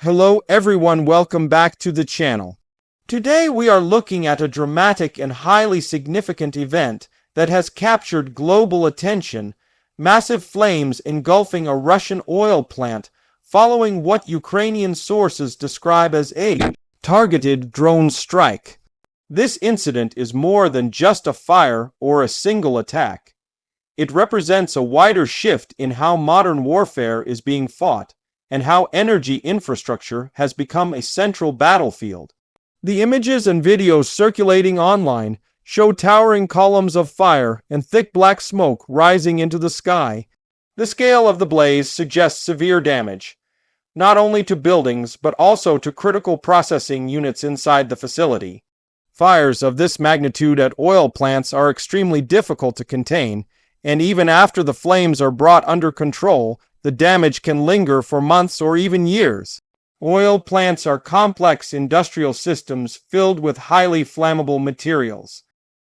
Hello everyone, welcome back to the channel. Today we are looking at a dramatic and highly significant event that has captured global attention: massive flames engulfing a Russian oil plant following what Ukrainian sources describe as a targeted drone strike. This incident is more than just a fire or a single attack. It represents a wider shift in how modern warfare is being fought and how energy infrastructure has become a central battlefield. The images and videos circulating online show towering columns of fire and thick black smoke rising into the sky. The scale of the blaze suggests severe damage, not only to buildings but also to critical processing units inside the facility. Fires of this magnitude at oil plants are extremely difficult to contain, and even after the flames are brought under control, the damage can linger for months or even years. Oil plants are complex industrial systems filled with highly flammable materials.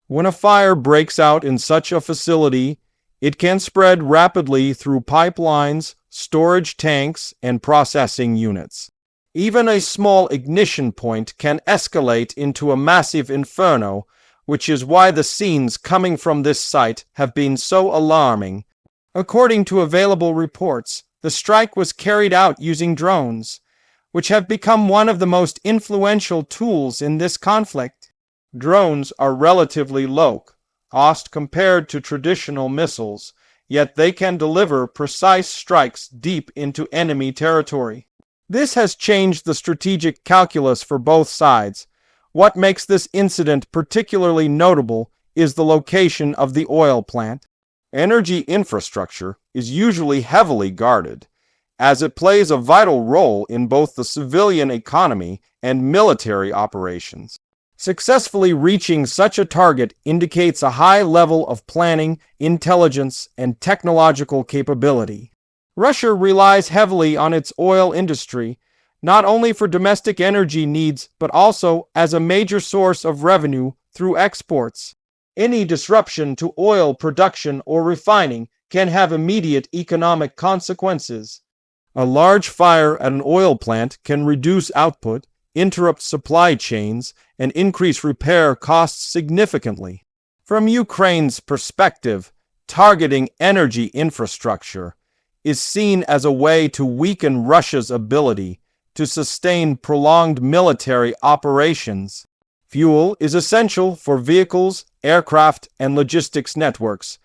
When a fire breaks out in such a facility, it can spread rapidly through pipelines, storage tanks, and processing units. Even a small ignition point can escalate into a massive inferno, which is why the scenes coming from this site have been so alarming. According to available reports, the strike was carried out using drones, which have become one of the most influential tools in this conflict. Drones are relatively low cost compared to traditional missiles, yet they can deliver precise strikes deep into enemy territory. This has changed the strategic calculus for both sides. What makes this incident particularly notable is the location of the oil plant. Energy infrastructure is usually heavily guarded, as it plays a vital role in both the civilian economy and military operations. Successfully reaching such a target indicates a high level of planning, intelligence, and technological capability. Russia relies heavily on its oil industry, not only for domestic energy needs but also as a major source of revenue through exports. Any disruption to oil production or refining can have immediate economic consequences. A large fire at an oil plant can reduce output, interrupt supply chains, and increase repair costs significantly. From Ukraine's perspective, targeting energy infrastructure is seen as a way to weaken Russia's ability to sustain prolonged military operations. Fuel is essential for vehicles, aircraft, and logistics networks.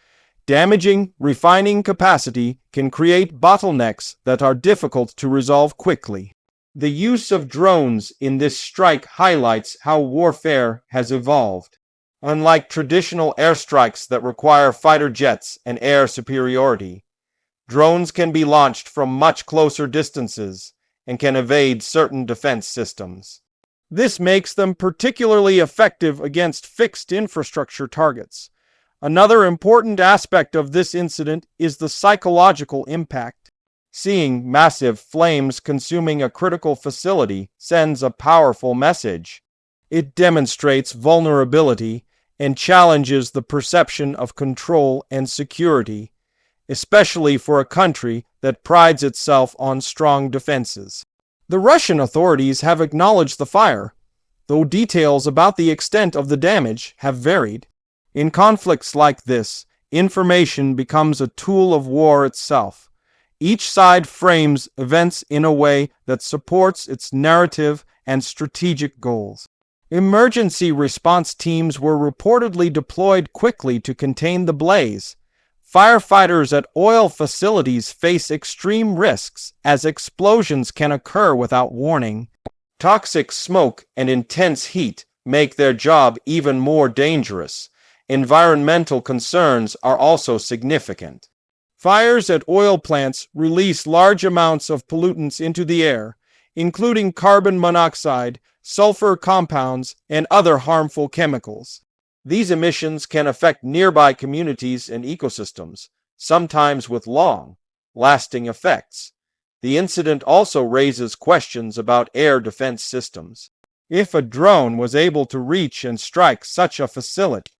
Damaging refining capacity can create bottlenecks that are difficult to resolve quickly. The use of drones in this strike highlights how warfare has evolved. Unlike traditional airstrikes that require fighter jets and air superiority, drones can be launched from much closer distances and can evade certain defense systems. This makes them particularly effective against fixed infrastructure targets. Another important aspect of this incident is the psychological impact. Seeing massive flames consuming a critical facility sends a powerful message. It demonstrates vulnerability and challenges the perception of control and security, especially for a country that prides itself on strong defenses. The Russian authorities have acknowledged the fire, though details about the extent of the damage have varied. In conflicts like this, information becomes a tool of war itself. Each side frames events in a way that supports its narrative and strategic goals. Emergency response teams were reportedly deployed quickly to contain the blaze. Firefighters at oil facilities face extreme risks as explosions can occur without warning. Toxic smoke and intense heat make their job even more dangerous. Environmental concerns are also significant. Fires at oil plants release large amounts of pollutants into the air, including carbon monoxide, sulfur compounds, and other harmful chemicals. These emissions can affect nearby communities and ecosystems, sometimes with long-lasting effects. The incident also raises questions about air defense systems. If a drone was able to reach and strike such a facility,